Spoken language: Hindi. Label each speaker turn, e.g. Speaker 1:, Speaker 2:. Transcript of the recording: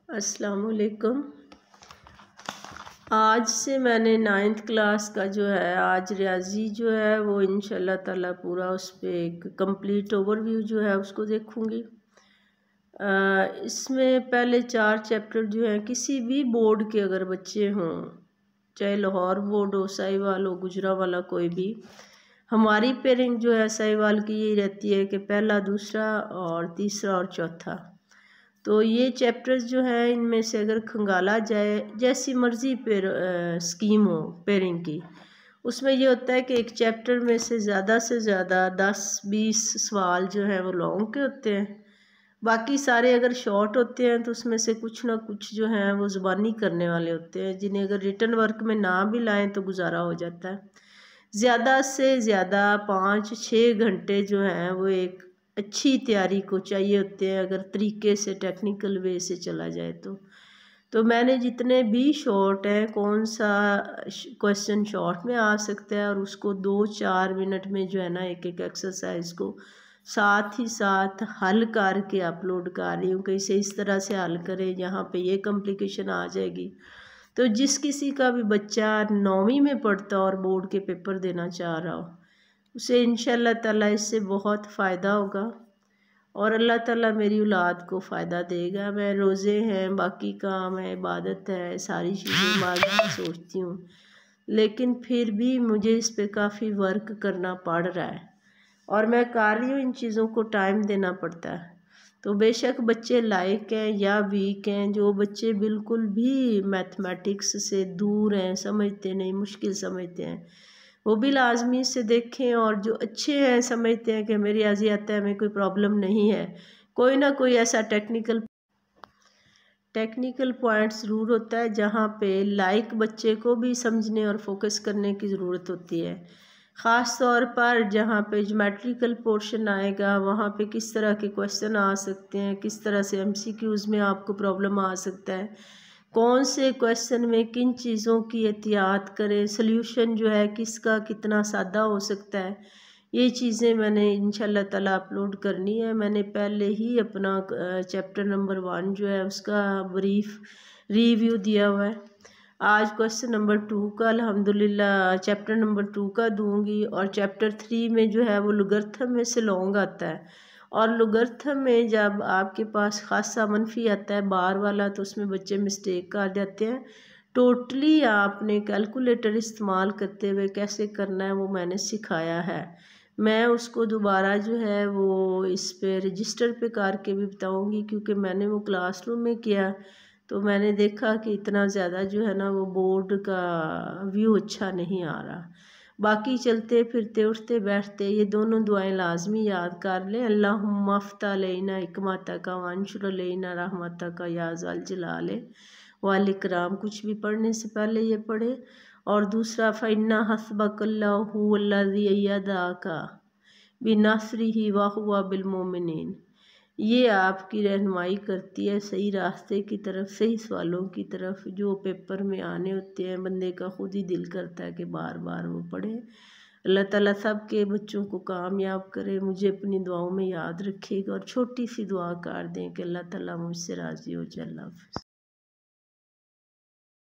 Speaker 1: अस्सलाम वालेकुम। आज से मैंने 9th क्लास का जो है आज रियाजी जो है वो इंशाल्लाह ताला पूरा उस पर एक कंप्लीट ओवरव्यू जो है उसको देखूँगी। इसमें पहले 4 चैप्टर जो हैं किसी भी बोर्ड के अगर बच्चे हों, चाहे लाहौर बोर्ड हो, साहिवाल हो, गुजरांवाला, कोई भी, हमारी पेयरिंग जो है साहिवाल की यही रहती है कि पहला, दूसरा और तीसरा और चौथा। तो ये चैप्टर्स जो है इनमें से अगर खंगाला जाए, जैसी मर्ज़ी स्कीम हो पेयरिंग की, उसमें ये होता है कि एक चैप्टर में से ज़्यादा 10-20 सवाल जो हैं वो लॉन्ग के होते हैं, बाकी सारे अगर शॉर्ट होते हैं तो उसमें से कुछ ना कुछ जो हैं वो ज़ुबानी करने वाले होते हैं, जिन्हें अगर रिटन वर्क में ना भी लाएं तो गुजारा हो जाता है। ज़्यादा से ज़्यादा 5-6 घंटे जो हैं वो एक अच्छी तैयारी को चाहिए होते हैं, अगर तरीके से टेक्निकल वे से चला जाए तो मैंने जितने भी शॉर्ट हैं, कौन सा क्वेश्चन शॉर्ट में आ सकता है और उसको 2-4 मिनट में जो है ना एक एक्सरसाइज को साथ ही साथ हल करके अपलोड कर रही हूँ कि इसे इस तरह से हल करें, यहाँ पे ये कॉम्प्लिकेशन आ जाएगी। तो जिस किसी का भी बच्चा 9वीं में पढ़ता और बोर्ड के पेपर देना चाह रहा हो, उसे इंशाल्लाह ताला इससे बहुत फ़ायदा होगा और अल्लाह ताला मेरी औलाद को फ़ायदा देगा। मैं रोज़े हैं, बाकी काम है, इबादत है, सारी चीज़ें बाद में सोचती हूँ, लेकिन फिर भी मुझे इस पे काफ़ी वर्क करना पड़ रहा है और मैं कर रही हूँ। इन चीज़ों को टाइम देना पड़ता है। तो बेशक बच्चे लायक हैं या वीक हैं, जो बच्चे बिल्कुल भी मैथमेटिक्स से दूर हैं, समझते नहीं, मुश्किल समझते हैं, वो भी लाजमी से देखें, और जो अच्छे हैं, समझते हैं कि मेरी आजी आता है, हमें कोई प्रॉब्लम नहीं है, कोई ना कोई ऐसा टेक्निकल पॉइंट ज़रूर होता है जहाँ पे लाइक बच्चे को भी समझने और फोकस करने की ज़रूरत होती है। ख़ास तौर पर जहाँ पे ज्योमेट्रिकल पोर्शन आएगा, वहाँ पे किस तरह के क्वेश्चन आ सकते हैं, किस तरह से MCQs में आपको प्रॉब्लम आ सकता है, कौन से क्वेश्चन में किन चीज़ों की एहतियात करें, सल्यूशन जो है किसका कितना सादा हो सकता है, ये चीज़ें मैंने इंशाल्लाह ताला अपलोड करनी है। मैंने पहले ही अपना चैप्टर नंबर 1 जो है उसका ब्रीफ रिव्यू दिया हुआ है। आज क्वेश्चन नंबर 2 का अल्हम्दुलिल्लाह चैप्टर नंबर 2 का दूंगी, और चैप्टर 3 में जो है वो लुगरथम में से लॉन्ग आता है, और लुगरथम में जब आपके पास खासा मनफी आता है बार वाला, तो उसमें बच्चे मिस्टेक कर जाते हैं। टोटली आपने कैलकुलेटर इस्तेमाल करते हुए कैसे करना है वो मैंने सिखाया है। मैं उसको दोबारा जो है वो इस पे रजिस्टर पे करके भी बताऊंगी, क्योंकि मैंने वो क्लासरूम में किया तो मैंने देखा कि इतना ज़्यादा जो है ना वो बोर्ड का व्यू अच्छा नहीं आ रहा। बाकी चलते फिरते उठते बैठते ये दोनों दुआएं लाजमी याद कर लें। अल्लाहुम्मा फ़्तह अलैना हिकमतक वंशुर अलैना रहमतक या ज़ल जलाल वल इकराम। कुछ भी पढ़ने से पहले ये पढ़े। और दूसरा, फ़इन्ना हस्बकल्लाहु वल्लज़ी अय्यदका बिनस्रिही व हुवा बिलमुमिनीन। ये आपकी रहनुमाई करती है सही रास्ते की तरफ, सही सवालों की तरफ, जो पेपर में आने होते हैं। बंदे का खुद ही दिल करता है कि बार बार वो पढ़े। अल्लाह ताला सब के बच्चों को कामयाब करे, मुझे अपनी दुआओं में याद रखेगा, और छोटी सी दुआ कर दें कि अल्लाह ताला मुझसे राज़ी हो जाए। अल्लाह हाफ़िज़।